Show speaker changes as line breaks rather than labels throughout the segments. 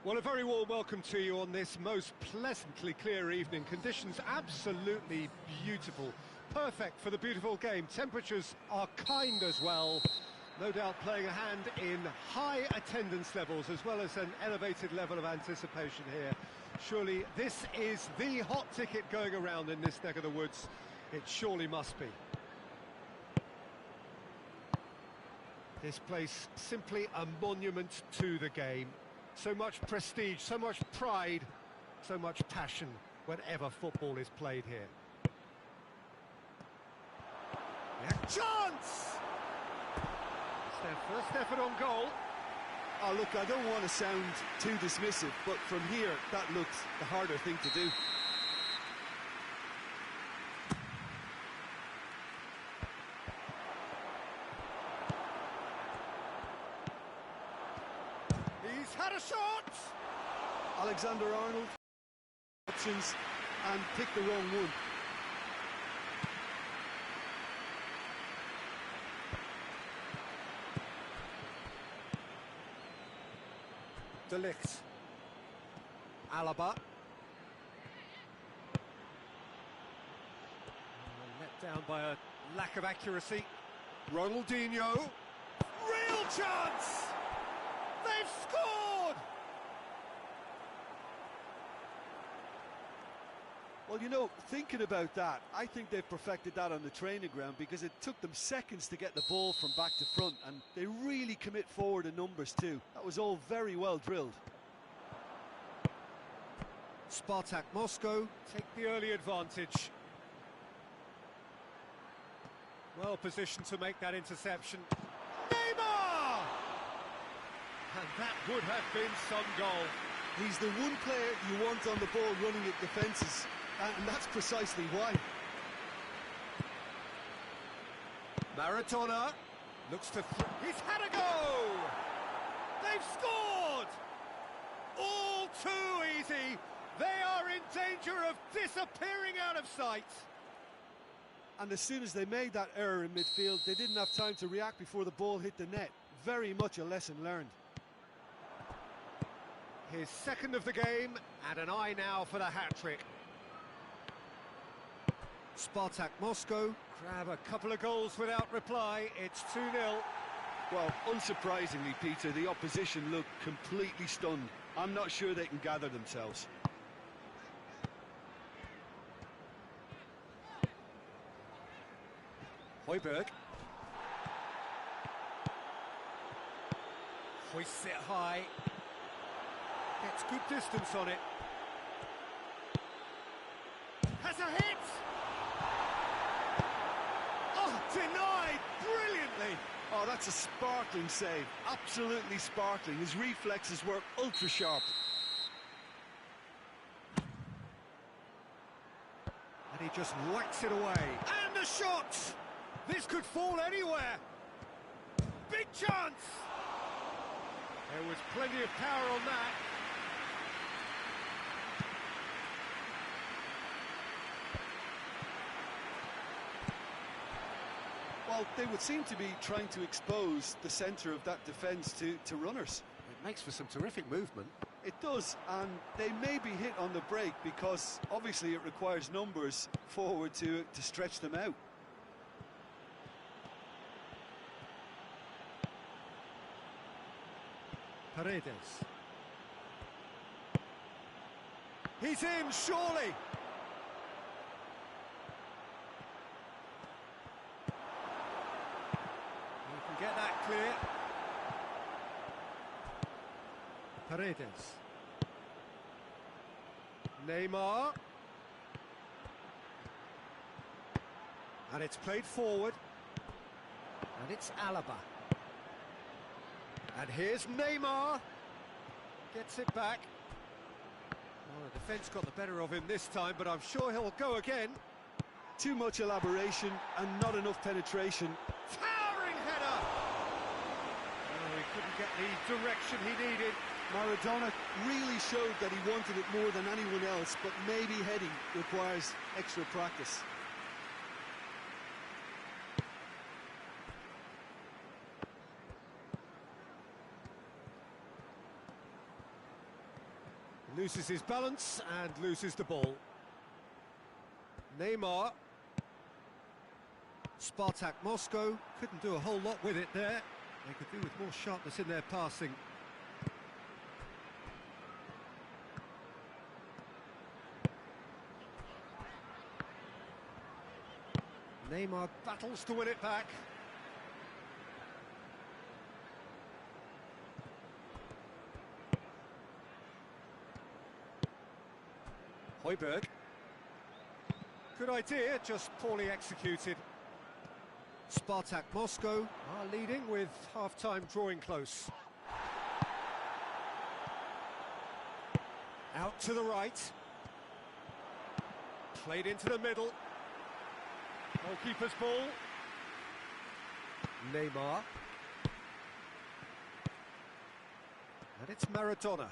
Well, a very warm welcome to you on this most pleasantly clear evening. Conditions absolutely beautiful. Perfect for the beautiful game. Temperatures are kind as well. No doubt playing a hand in high attendance levels as well as an elevated level of anticipation here. Surely this is the hot ticket going around in this neck of the woods. It surely must be. This place simply a monument to the game. So much prestige, so much pride, so much passion whenever football is played here. Yeah, chance! It's their first effort on goal.
Oh, look, I don't want to sound too dismissive, but from here, that looks the harder thing to do.
He's had a shot!
Alexander-Arnold, options, and picked the wrong one.
De Ligt. Alaba. Let down by a lack of accuracy. Ronaldinho. Real chance! They've scored!
Well, you know, thinking about that, I think they've perfected that on the training ground because it took them seconds to get the ball from back to front, and they really commit forward in numbers too. That was all very well drilled.
Spartak Moscow take the early advantage. Well positioned to make that interception. Neymar! And that would have been some goal.
He's the one player you want on the ball running at defences, and that's precisely why.
Maradona looks to... He's had a go! They've scored! All too easy! They are in danger of disappearing out of sight!
And as soon as they made that error in midfield, they didn't have time to react before the ball hit the net. Very much a lesson learned.
His second of the game, and an eye now for the hat-trick. Spartak Moscow grab a couple of goals without reply. It's 2-0.
Well, unsurprisingly, Peter, the opposition look completely stunned. I'm not sure they can gather themselves.
Højbjerg. Hoists it high. Gets good distance on it. Has a hit! Oh, denied brilliantly!
Oh, that's a sparkling save. Absolutely sparkling. His reflexes were ultra-sharp.
And he just whacks it away. And a shot! This could fall anywhere. Big chance! There was plenty of power on that.
Well, they would seem to be trying to expose the centre of that defence to runners.
It makes for some terrific movement.
It does, and they may be hit on the break because obviously it requires numbers forward to stretch them out.
Paredes. He's in, surely! He can get that clear. Paredes. Neymar. And it's played forward. And it's Alaba. And here's Neymar. Gets it back. Well, the defence got the better of him this time, but I'm sure he'll go again.
Too much elaboration and not enough penetration.
Towering header! Oh, he couldn't get the direction he needed.
Maradona really showed that he wanted it more than anyone else, but maybe heading requires extra practice.
Loses his balance and loses the ball. Neymar. Spartak Moscow couldn't do a whole lot with it there. They could do with more sharpness in their passing. Neymar battles to win it back. Højbjerg. Good idea, just poorly executed. Spartak Moscow are leading with half-time drawing close. Out to the right. Played into the middle. Goalkeeper's ball. Neymar. And it's Maradona.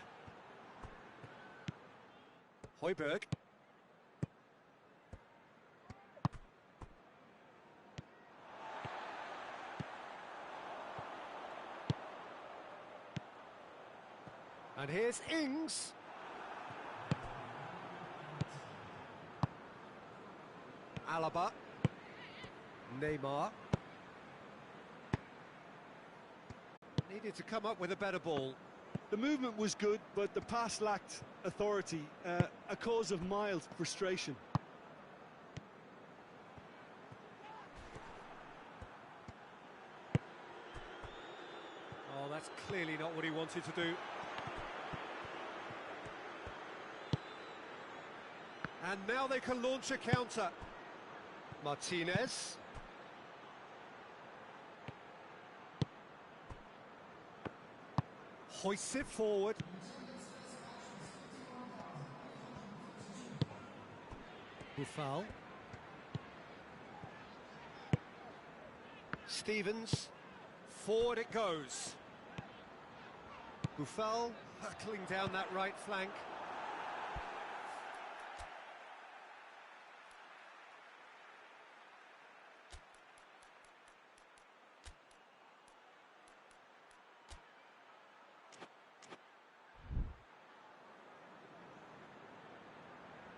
Højbjerg. And here's Ings. Alaba. Neymar. Needed to come up with a better ball.
The movement was good, but the pass lacked authority, a cause of mild frustration.
Oh, that's clearly not what he wanted to do. And now they can launch a counter. Martinez. Hoists it forward. Buffal. Stevens. Forward it goes. Buffal hurtling down that right flank.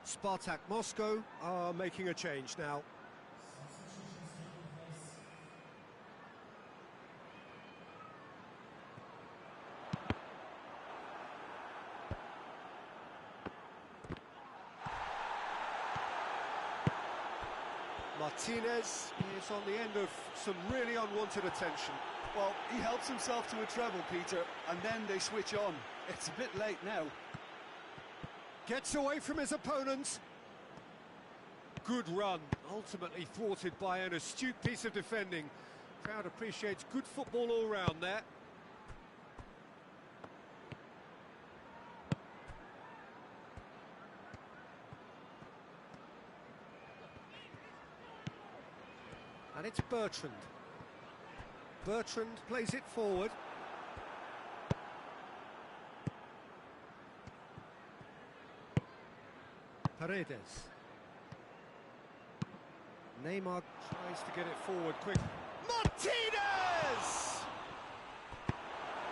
Spartak Moscow are making a change now. Martinez is on the end of some really unwanted attention.
Well, he helps himself to a treble, Peter, and then they switch on. It's a bit late now.
Gets away from his opponent. Good run, ultimately thwarted by an astute piece of defending. Crowd appreciates good football all round there. And it's Bertrand. Bertrand plays it forward. Paredes. Neymar tries to get it forward quick. Martinez!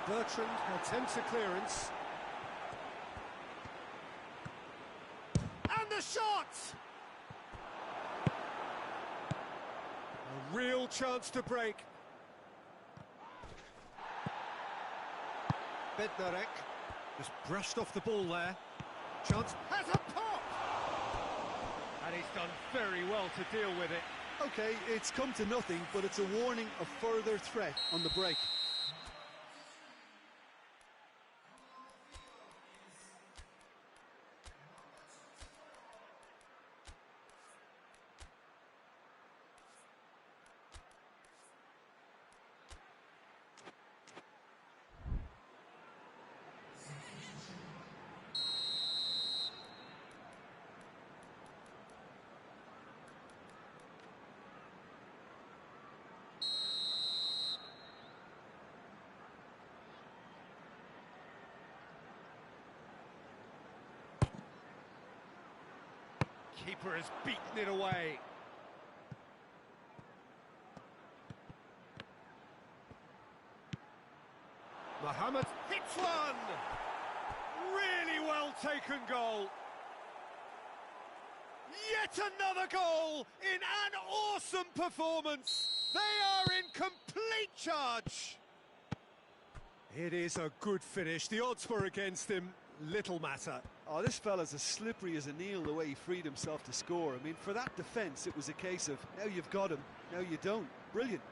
Bertrand attempts a clearance. And the shot! A real chance to break. Bednarek just brushed off the ball there. Chance has a pop! And he's done very well to deal with it.
Okay, it's come to nothing, but it's a warning of further threat on the break.
Keeper has beaten it away. Mohamed hits one! really well taken goal. Yet another goal in an awesome performance. They are in complete charge. It is a good finish. The odds were against him. Little matter.
Oh, this fella's as slippery as an eel the way he freed himself to score. I mean, for that defence, it was a case of, now you've got him, now you don't. Brilliant.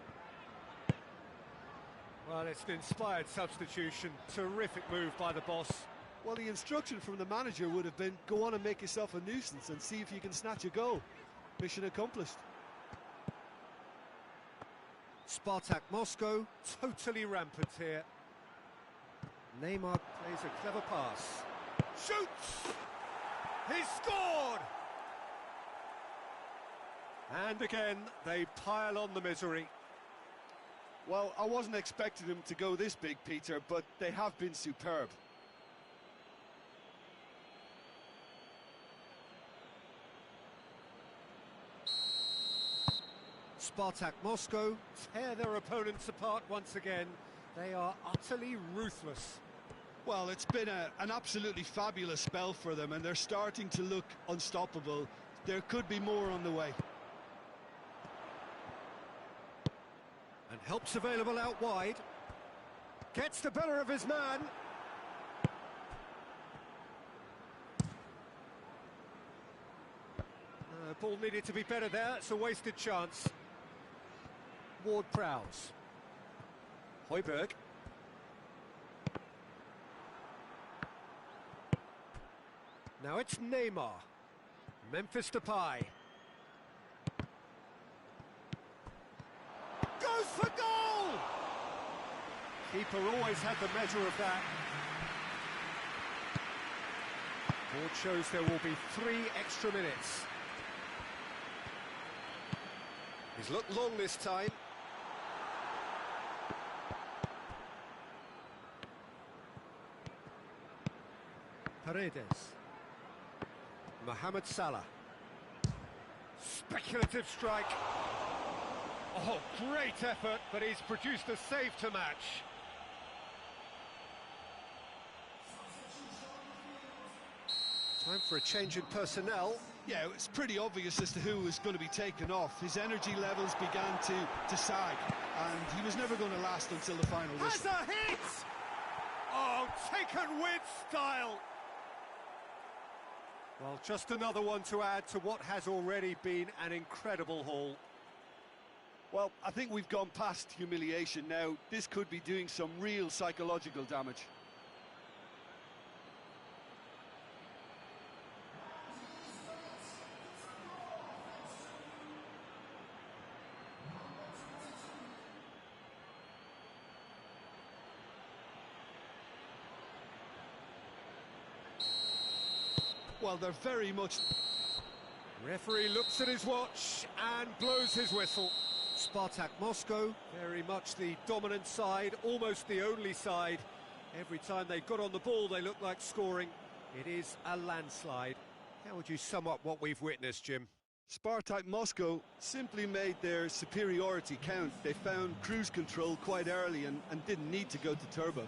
Well, it's an inspired substitution. Terrific move by the boss.
Well, the instruction from the manager would have been, go on and make yourself a nuisance and see if you can snatch a goal. Mission accomplished.
Spartak Moscow, totally rampant here. Neymar plays a clever pass. Shoots! He's scored! And again, they pile on the misery.
Well, I wasn't expecting them to go this big, Peter, but they have been superb.
Spartak Moscow tear their opponents apart once again. They are utterly ruthless.
Well, it's been an absolutely fabulous spell for them, and they're starting to look unstoppable. There could be more on the way.
And help's available out wide. Gets the better of his man. Ball needed to be better there. It's a wasted chance. Ward-Prowse. Højbjerg. Now it's Neymar. Memphis Depay. Goes for goal! Keeper always had the measure of that. Board shows there will be 3 extra minutes. He's looked long this time. Paredes. Mohamed Salah. Speculative strike. Oh, great effort, but he's produced a save to match. Time for a change in personnel.
Yeah, it's pretty obvious as to who was going to be taken off. His energy levels began to sag, and he was never going to last until the final whistle.
Has a hit! Oh, taken with style. Well, just another one to add to what has already been an incredible haul.
Well, I think we've gone past humiliation now. This could be doing some real psychological damage. Well, they're very much...
Referee looks at his watch and blows his whistle. Spartak Moscow, very much the dominant side, almost the only side. Every time they got on the ball, they looked like scoring. It is a landslide. How would you sum up what we've witnessed, Jim?
Spartak Moscow simply made their superiority count. They found cruise control quite early and didn't need to go to turbo.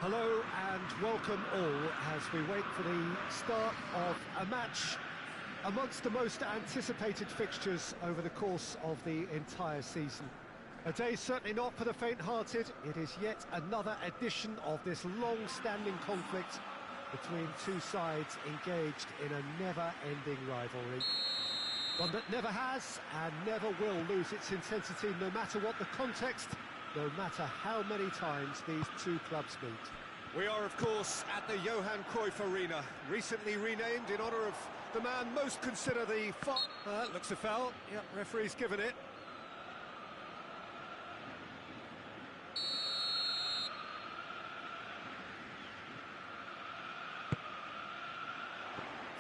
Hello and welcome all as we wait for the start of a match amongst the most anticipated fixtures over the course of the entire season. A day certainly not for the faint-hearted. It is yet another edition of this long-standing conflict between two sides engaged in a never-ending rivalry. One that never has and never will lose its intensity, no matter what the context, no matter how many times these two clubs meet.
We are, of course, at the Johan Cruyff Arena, recently renamed in honour of the man most considered the...
Looks a foul. Yep, referee's given it.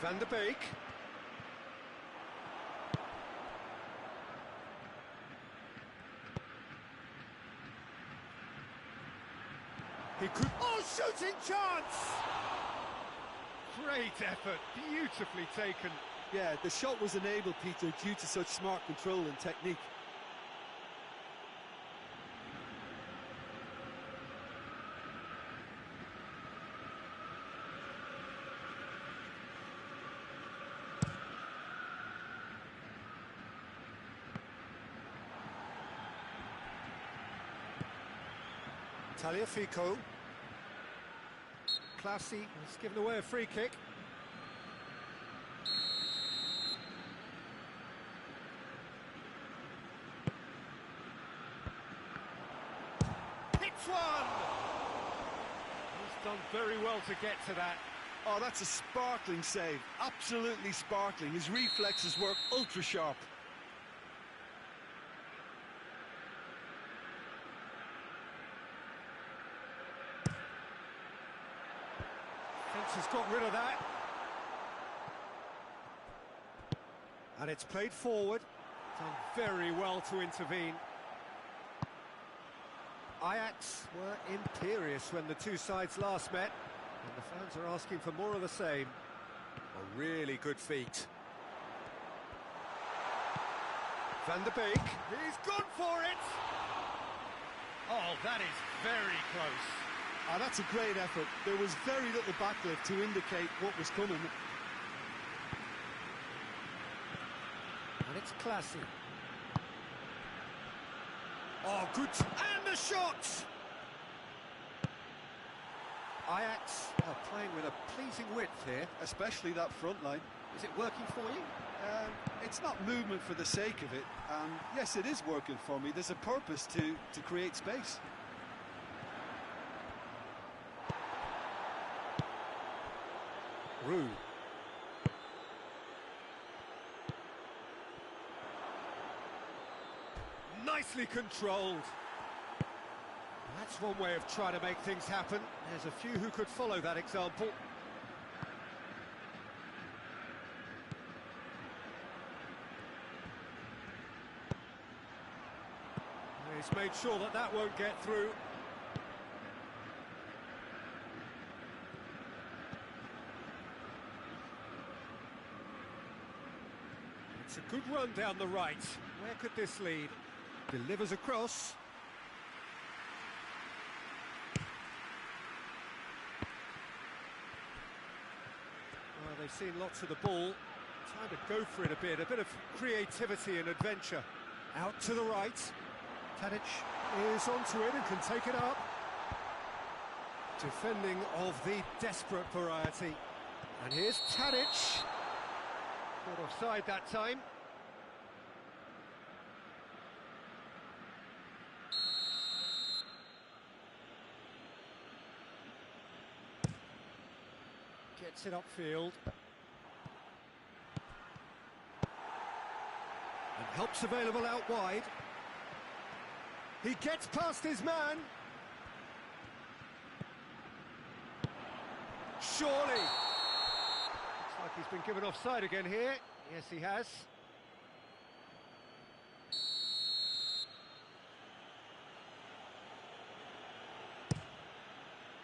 Van der Beek. He could... Oh, shooting chance!
Great effort, beautifully taken.
Yeah, the shot was enabled, Peter, due to such smart control and technique.
Taliafico.
Classy has given away a free kick.
Hits one!
He's done very well to get to that.
Oh, that's a sparkling save. Absolutely sparkling. His reflexes work ultra sharp.
Has got rid of that.
And it's played forward.
Done very well to intervene.
Ajax were imperious when the two sides last met, and the fans are asking for more of the same. A really good feat. Van der Beek. He's gone for it!
Oh, that is very close.
Ah, that's a great effort. There was very little backlift to indicate what was coming.
And it's classy.
Oh, good. And the shot! Ajax are playing with a pleasing width here.
Especially that front line.
Is it working for you?
It's not movement for the sake of it. Yes, it is working for me. There's a purpose to create space.
Ru. Nicely controlled.
That's one way of trying to make things happen. There's a few who could follow that example.
He's made sure that that won't get through. It's a good run down the right. Where could this lead? Delivers across. Well, they've seen lots of the ball. Time to go for it a bit of creativity and adventure. Out to the right. Tadic is onto it and can take it up. Defending of the desperate variety. And here's Tadic. Caught offside that time. Gets it upfield. And help's available out wide. He gets past his man. Surely. Looks like he's been given offside again here. Yes, he has.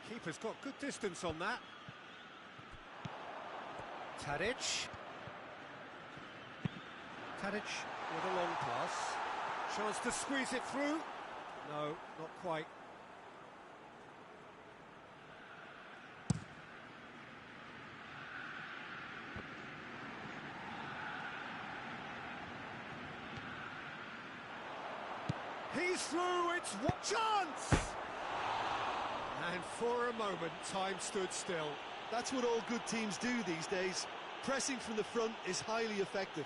Keeper's got good distance on that. Tadic. Tadic with a long pass. Chance to squeeze it through. No, not quite.
He's through, it's one chance! And for a moment, time stood still.
That's what all good teams do these days. Pressing from the front is highly effective.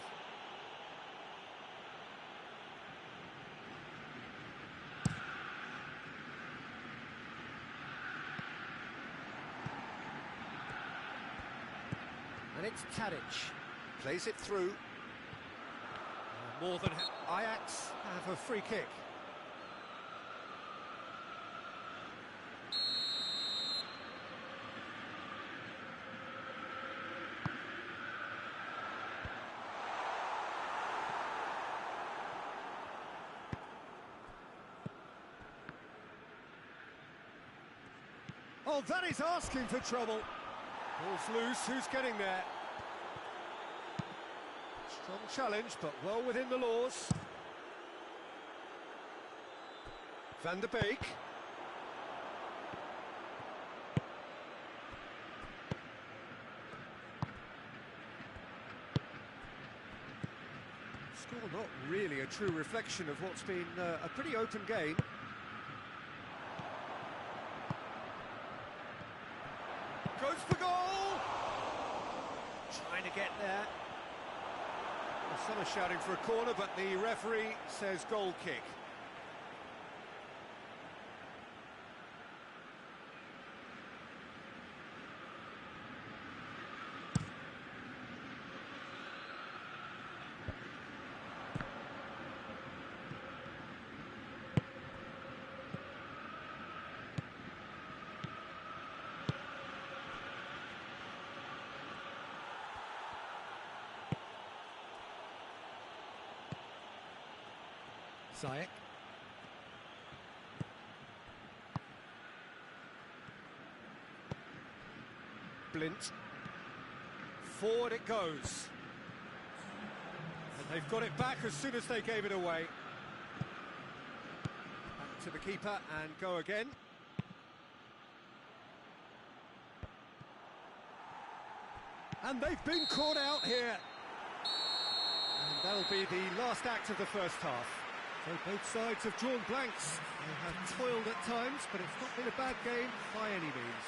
And it's Tadic. Plays it through. More than Ajax have a free kick. Oh, that is asking for trouble. Ball's loose, who's getting there? Strong challenge, but well within the laws. Van der Beek. Score not really a true reflection of what's been a pretty open game. Goes for goal! Trying to get there. Well, some are shouting for a corner, but the referee says goal kick. Ziyech. Blint. Forward it goes. And they've got it back as soon as they gave it away. Back to the keeper and go again. And they've been caught out here. And that'll be the last act of the first half. So both sides have drawn blanks. They have toiled at times, but it's not been a bad game by any means.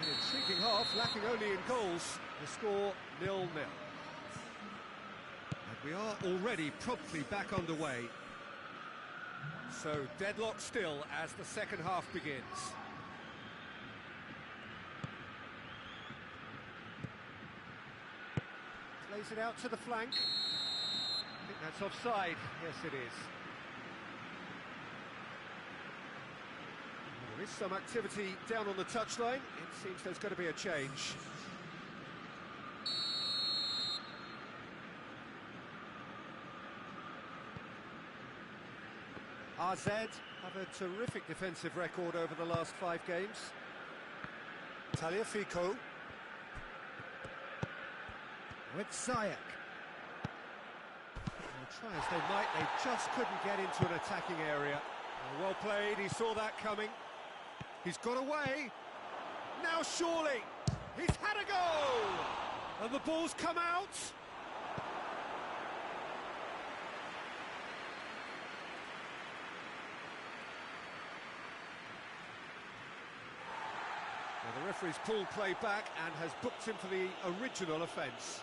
An intriguing half, lacking only in goals. The score 0-0. And we are already promptly back underway. So deadlock still as the second half begins. Plays it out to the flank. I think that's offside. Yes, it is. There is some activity down on the touchline. It seems there's going to be a change. RZ have a terrific defensive record over the last 5 games. Tagliafico. With Ziyech. Try as they might, they just couldn't get into an attacking area. Well played, he saw that coming. He's got away. Now surely, he's had a goal! And the ball's come out. Well, the referee's pulled play back and has booked him for the original offence.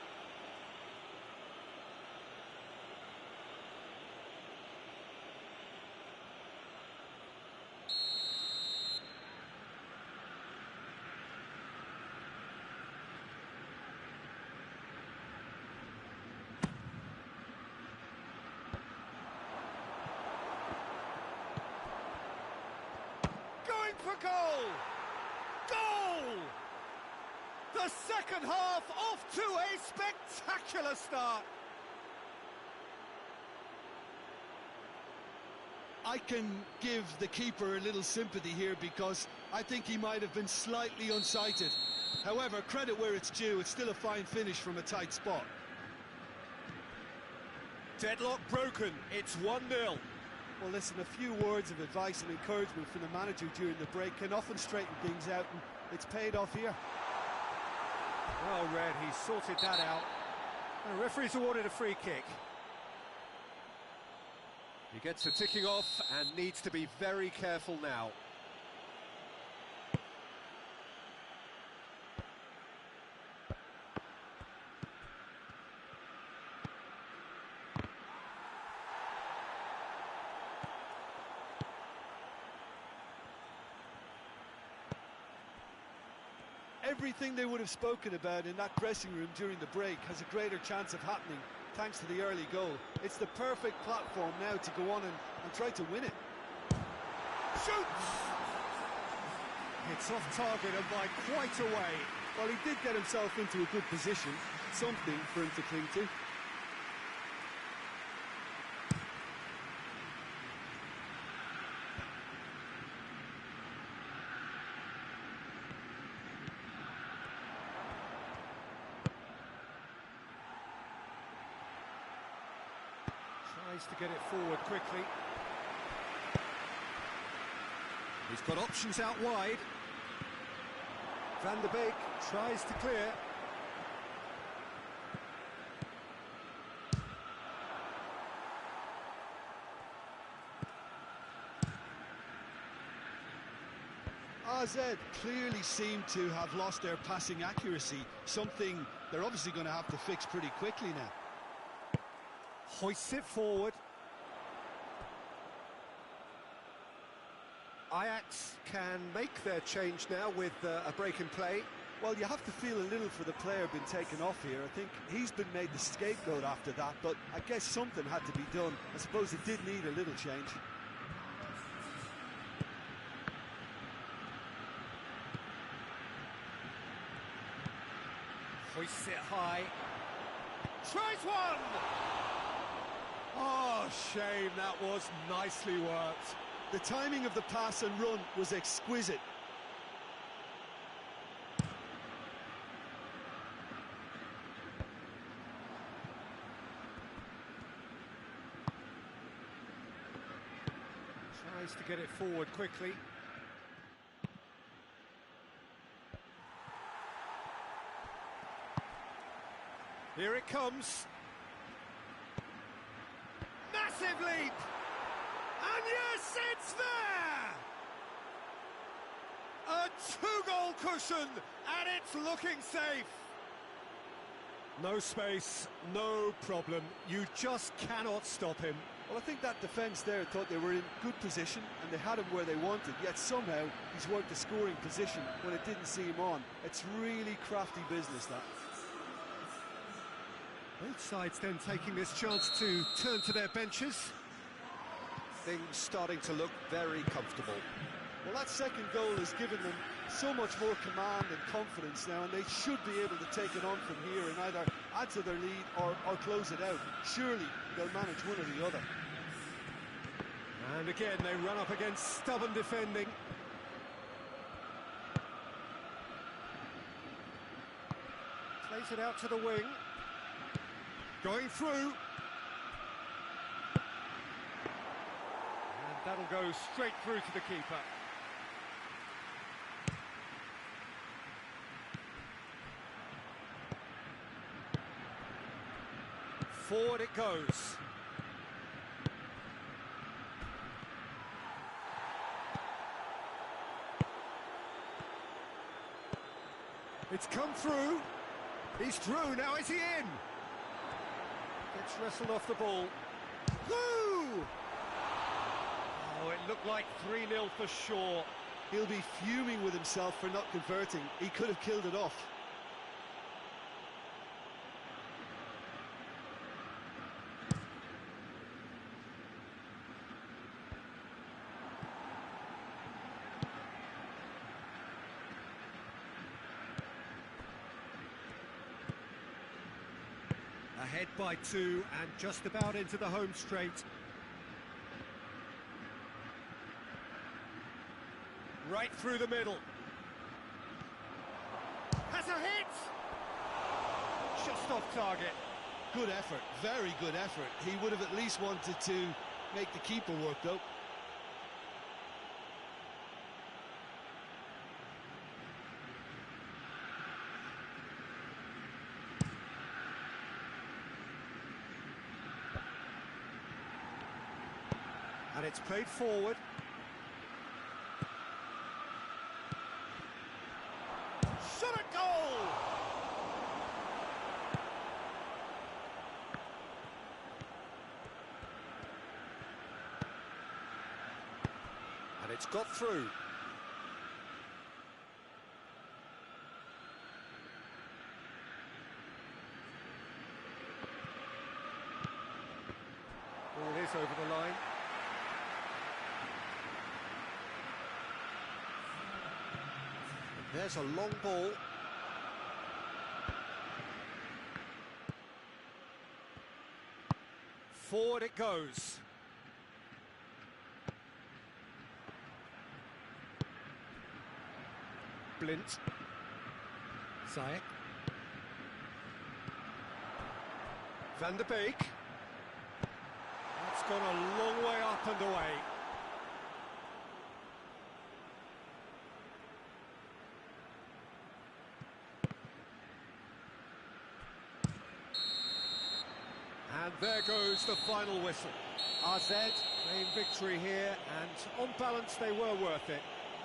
For goal! Goal! The second half off to a spectacular start.
I can give the keeper a little sympathy here because I think he might have been slightly unsighted. However, credit where it's due, it's still a fine finish from a tight spot.
Deadlock broken, it's 1-0.
Well, listen, a few words of advice and encouragement from the manager during the break can often straighten things out, and it's paid off here.
Well read, he sorted that out. The referee's awarded a free kick. He gets a ticking off and needs to be very careful now.
Everything they would have spoken about in that dressing room during the break has a greater chance of happening thanks to the early goal. It's the perfect platform now to go on and try to win it.
Shoots! It's off target and by quite a way.
Well, he did get himself into a good position, something for him to cling to.
Tries to get it forward quickly. He's got options out wide. Van der Beek tries to clear.
AZ clearly seem to have lost their passing accuracy, something they're obviously going to have to fix pretty quickly now.
Hoists it forward. Ajax can make their change now with a break in play.
Well, you have to feel a little for the player being taken off here. I think he's been made the scapegoat after that, but I guess something had to be done. I suppose it did need a little change.
Hoists it high. Tries one! Oh, shame, that was nicely worked.
The timing of the pass and run was exquisite.
Tries to get it forward quickly. Here it comes. Massive leap! And yes, it's there! A two-goal cushion, and it's looking safe. No space, no problem. You just cannot stop him.
Well, I think that defence there thought they were in good position and they had him where they wanted, yet somehow he's worked a scoring position when it didn't see him on. It's really crafty business, that.
Both sides then taking this chance to turn to their benches.
Things starting to look very comfortable.
Well, that second goal has given them so much more command and confidence now, and they should be able to take it on from here and either add to their lead or close it out. Surely they'll manage one or the other.
And again, they run up against stubborn defending. Plays it out to the wing. Going through. And that'll go straight through to the keeper. Forward it goes. It's come through. He's through. Now is he in? Gets wrestled off the ball. Woo! Oh, it looked like 3-0 for sure.
He'll be fuming with himself for not converting. He could have killed it off.
Ahead by 2 and just about into the home straight. Right through the middle. Has a hit! Just off target.
Good effort, very good effort. He would have at least wanted to make the keeper work, though.
And it's played forward. Shot at goal! And it's got through. Ball is over the line. There's a long ball. Forward it goes. Blint. Ziyech. Van der Beek. That's gone a long way up and away. And there goes the final whistle. RZ claim victory here, and on balance they were worth it.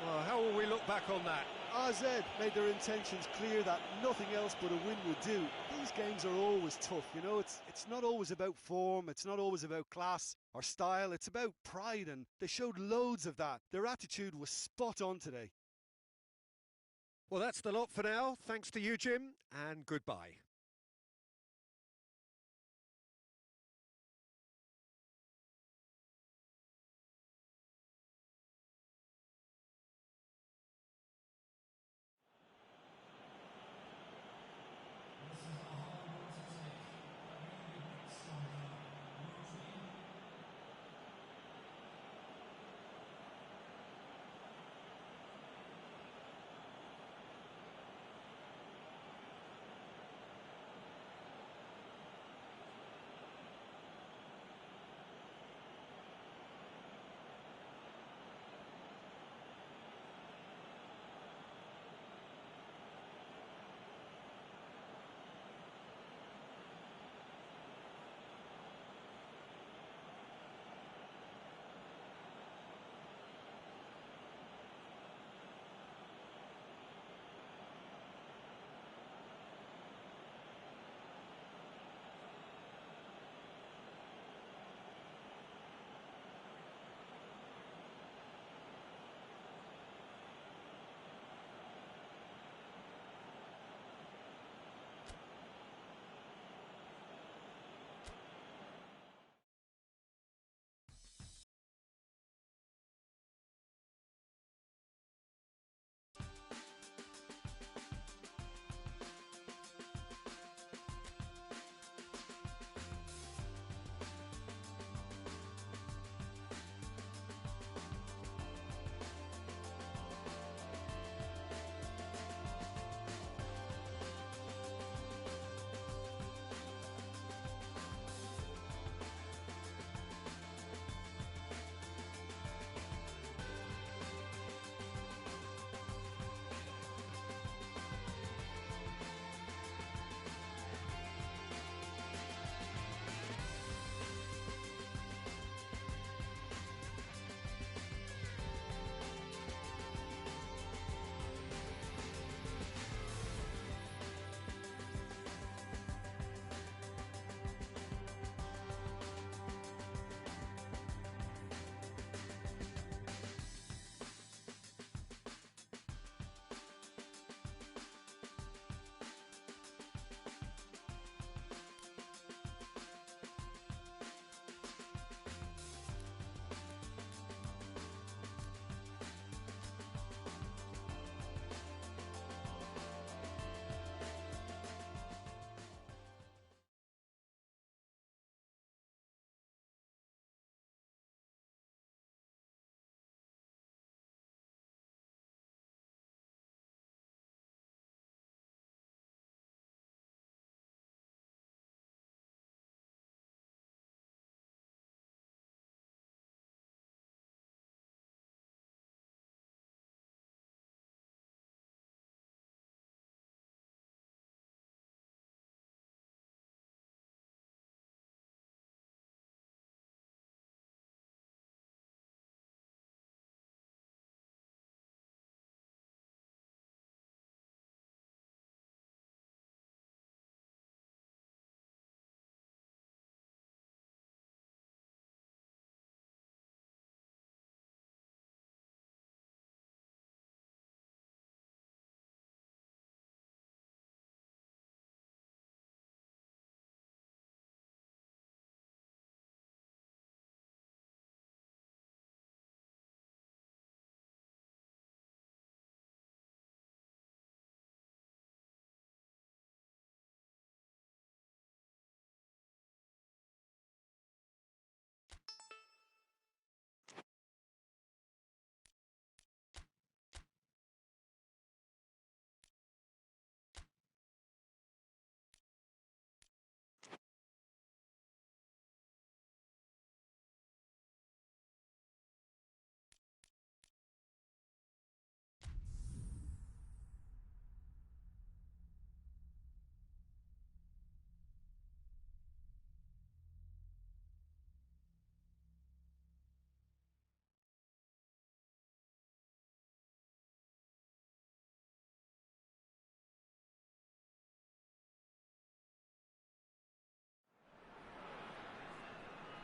Well, how will we look back on that?
RZ made their intentions clear that nothing else but a win would do. These games are always tough, you know, it's not always about form, it's not always about class or style, it's about pride, and they showed loads of that. Their attitude was spot on today.
Well, that's the lot for now. Thanks to you, Jim, and goodbye.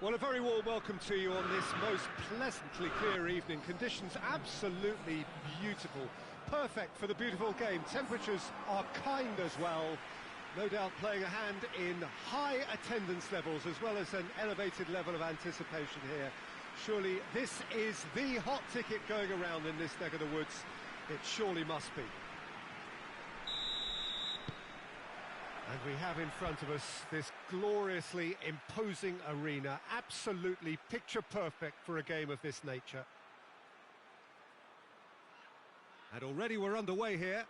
Well, a very warm welcome to you on this most pleasantly clear evening. Conditions absolutely beautiful. Perfect for the beautiful game. Temperatures are kind as well. No doubt playing a hand in high attendance levels as well as an elevated level of anticipation here. Surely this is the hot ticket going around in this neck of the woods. It surely must be. And we have in front of us this gloriously imposing arena, absolutely picture perfect for a game of this nature. And already we're underway here.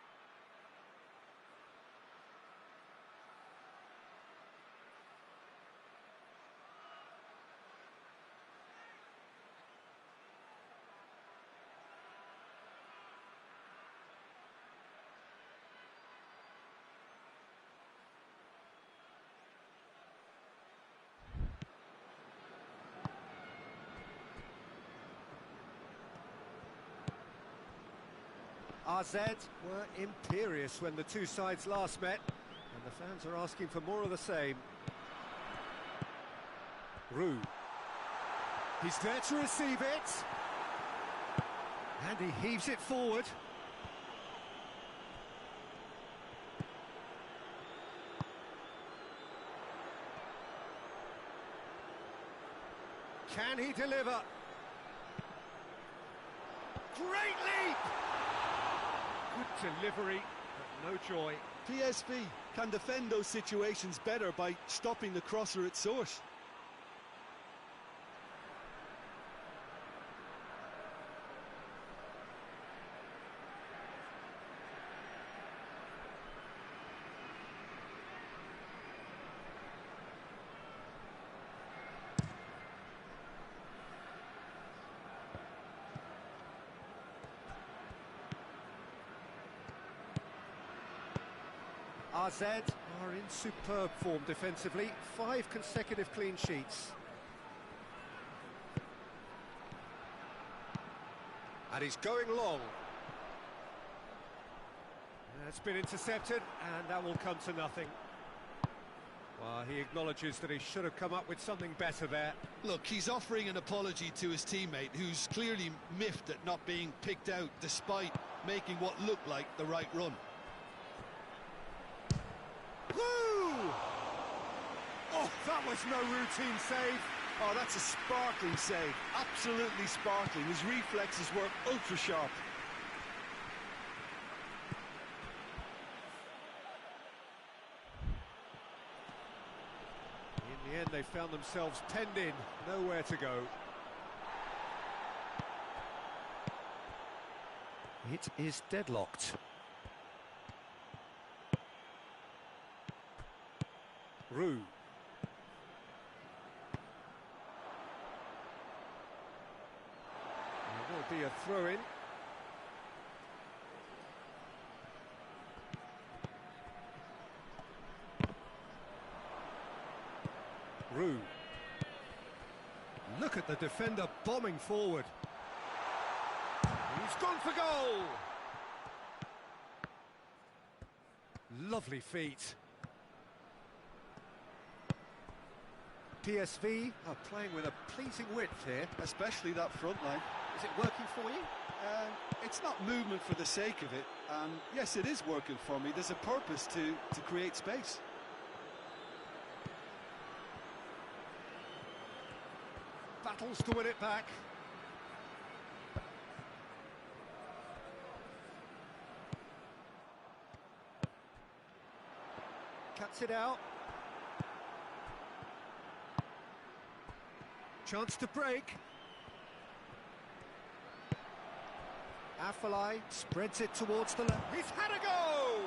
RZ were imperious when the two sides last met, and the fans are asking for more of the same. Ru. He's there to receive it. And he heaves it forward. Can he deliver? Great leap! Good delivery, but no joy.
PSV can defend those situations better by stopping the crosser at source.
RZ are in superb form defensively, 5 consecutive clean sheets. And he's going long. It's been intercepted, and that will come to nothing. Well, he acknowledges that he should have come up with something better there.
Look, he's offering an apology to his teammate, who's clearly miffed at not being picked out despite making what looked like the right run.
Oh, that was no routine save.
Oh, that's a sparkling save. Absolutely sparkling. His reflexes were ultra sharp.
In the end, they found themselves penned in, nowhere to go. It is deadlocked. Ru. There will be a throw-in. Ru. Look at the defender bombing forward. He's gone for goal! Lovely feet. PSV are playing with a pleasing width here.
Especially that front line.
Is it working for you?
It's not movement for the sake of it, and yes, it is working for me. There's a purpose to create space.
Battles to win it back. Cuts it out. Chance to break. Afellay spreads it towards the left. He's had a go!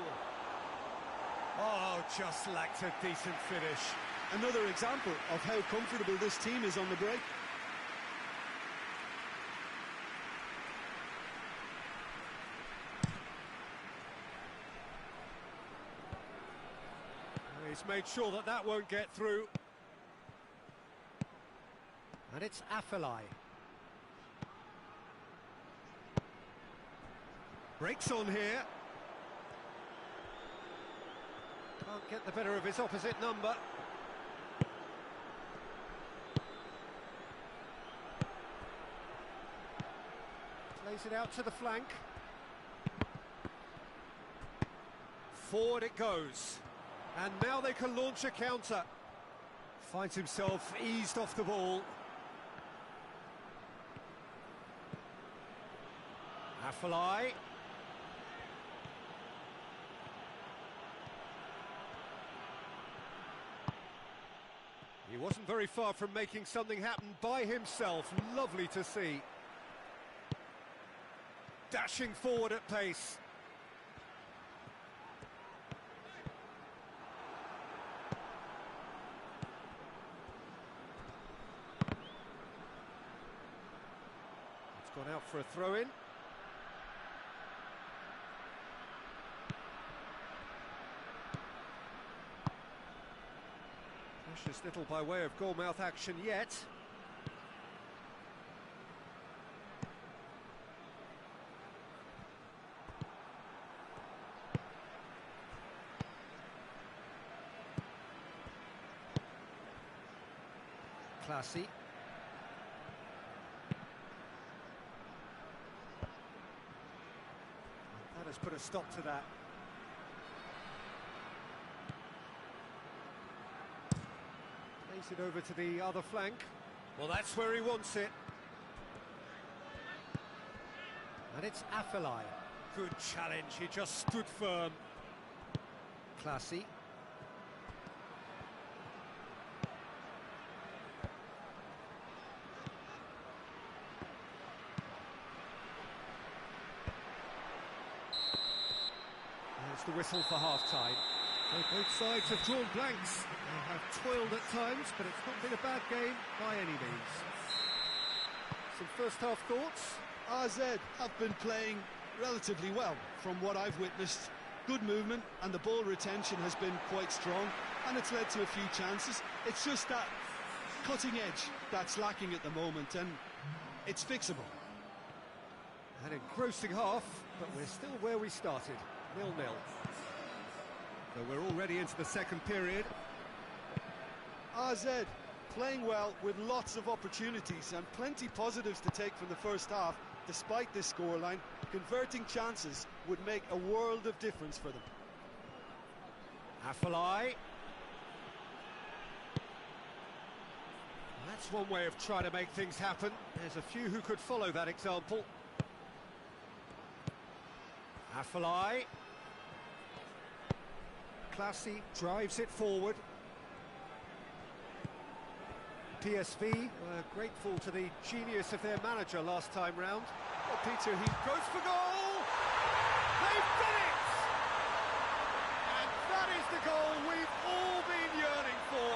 Oh, just lacked a decent finish.
Another example of how comfortable this team is on the break.
He's made sure that that won't get through. And it's Afellay. Breaks on here. Can't get the better of his opposite number. Plays it out to the flank. Forward it goes. And now they can launch a counter. Finds himself eased off the ball. Afellay. He wasn't very far from making something happen by himself. Lovely to see. Dashing forward at pace. It's gone out for a throw-in. Precious little by way of goalmouth action yet. Classy. That has put a stop to that. Plays it over to the other flank. Well, that's where he wants it. And it's Afellay. Good challenge, he just stood firm. Classy. There's the whistle for half-time. Well, both sides have drawn blanks. They have toiled at times, but it's not been a bad game by any means. Some first-half thoughts?
AZ have been playing relatively well from what I've witnessed. Good movement and the ball retention has been quite strong, and it's led to a few chances. It's just that cutting edge that's lacking at the moment, and it's fixable.
An engrossing half, but we're still where we started, 0-0. So we're already into the second period.
AZ playing well with lots of opportunities and plenty positives to take from the first half. Despite this scoreline, converting chances would make a world of difference for them.
Afellay. That's one way of trying to make things happen. There's a few who could follow that example. Afellay. Classy drives it forward. PSV were grateful to the genius of their manager last time round.
Well, Peter, he
goes for goal! They've done it! And that is the goal we've all been yearning for.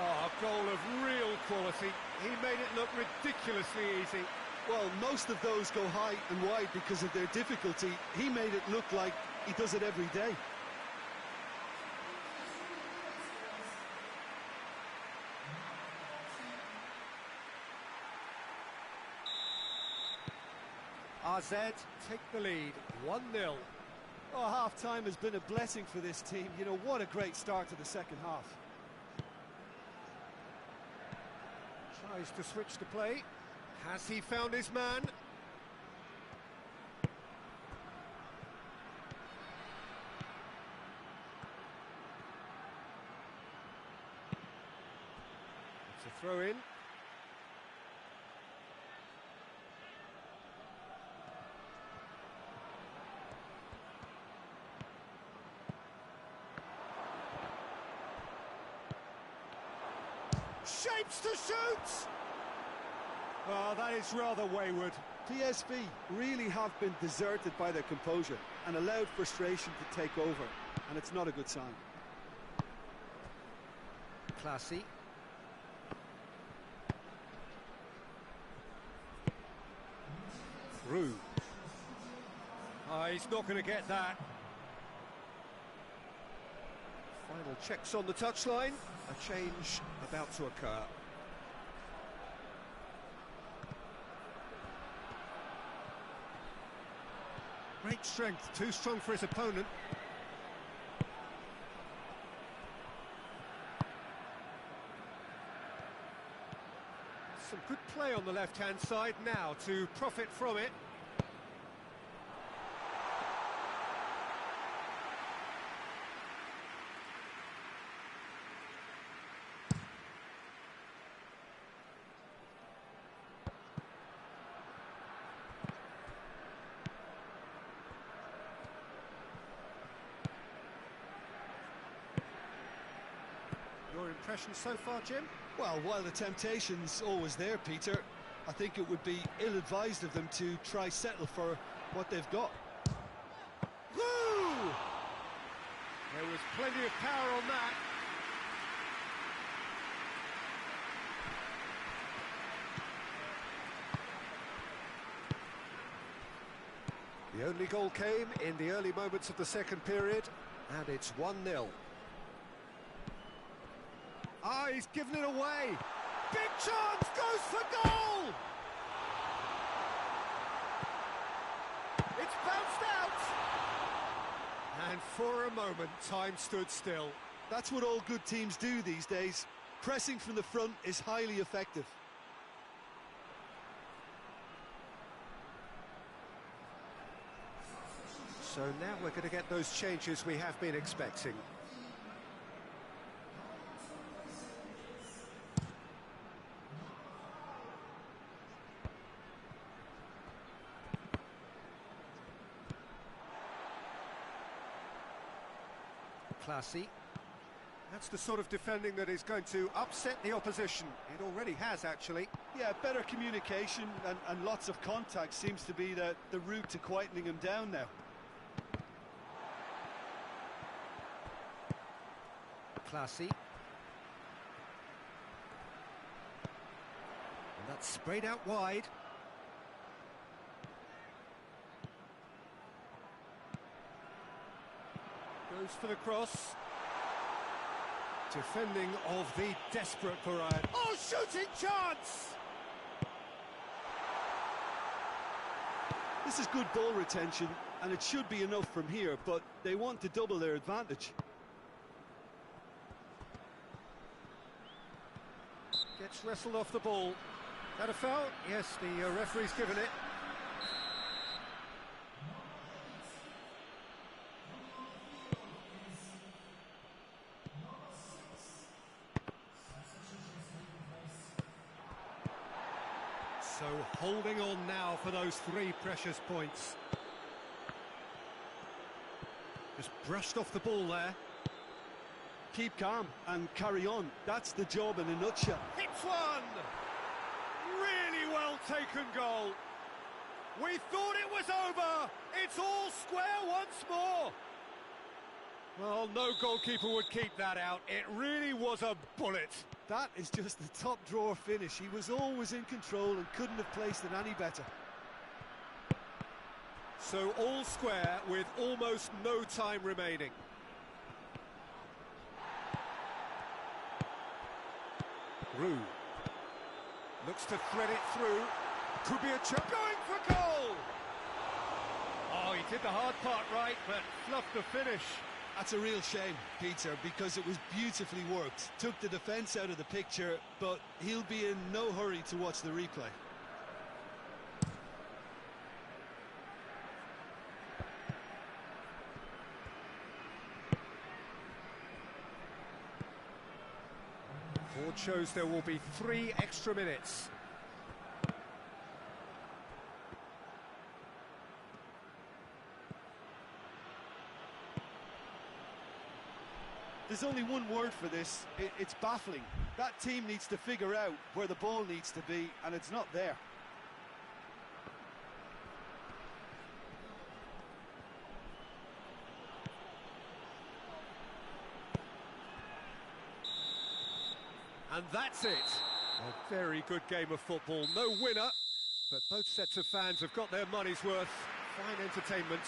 Oh, a goal of real quality. He made it look ridiculously easy.
Well, most of those go high and wide because of their difficulty. He made it look like he does it every day.
AZ take the lead, 1-0.
Oh, half-time has been a blessing for this team. You know, what a great start to the second half.
Tries to switch the play. Has he found his man? It's a throw-in. Shapes to shoot! Oh, that is rather wayward.
PSV really have been deserted by their composure and allowed frustration to take over, and it's not a good sign.
Classy. Ru. Oh, he's not going to get that. Final checks on the touchline. A change about to occur. Great strength, too strong for his opponent. Some good play on the left-hand side now to profit from it. Your impression so far, Jim?
Well, while the temptation's always there, Peter, I think it would be ill-advised of them to try settle for what they've got.
Woo! There was plenty of power on that. The only goal came in the early moments of the second period, and it's 1-0. Ah, he's given it away. Big chance, goes for goal! It's bounced out! And for a moment, time stood still.
That's what all good teams do these days. Pressing from the front is highly effective.
So now we're going to get those changes we have been expecting. Classy. That's the sort of defending that is going to upset the opposition. It already has, actually.
Yeah, better communication and lots of contact seems to be the route to quietening him down now.
Classy. And that's sprayed out wide. Goes for the cross. Defending of the desperate variety. Oh, shooting chance!
This is good ball retention, and it should be enough from here, but they want to double their advantage.
Gets wrestled off the ball. That a foul? Yes, the referee's given it. So holding on now for those 3 precious points. Just brushed off the ball there.
Keep calm and carry on. That's the job in a nutshell.
Hits one! Really well taken goal. We thought it was over. It's all square once more. Well, no goalkeeper would keep that out. It really was a bullet.
That is just the top drawer finish. He was always in control and couldn't have placed it any better.
So all square with almost no time remaining. Ru looks to thread it through. Could be a chance. Going for goal! Oh, he did the hard part right, but fluffed the finish.
That's a real shame, Peter, because it was beautifully worked. Took the defence out of the picture, but he'll be in no hurry to watch the replay.
Ford shows there will be 3 extra minutes.
There's only one word for this. It's baffling. That team needs to figure out where the ball needs to be, and it's not there.
And that's it. A very good game of football. No winner, but both sets of fans have got their money's worth. Fine entertainment.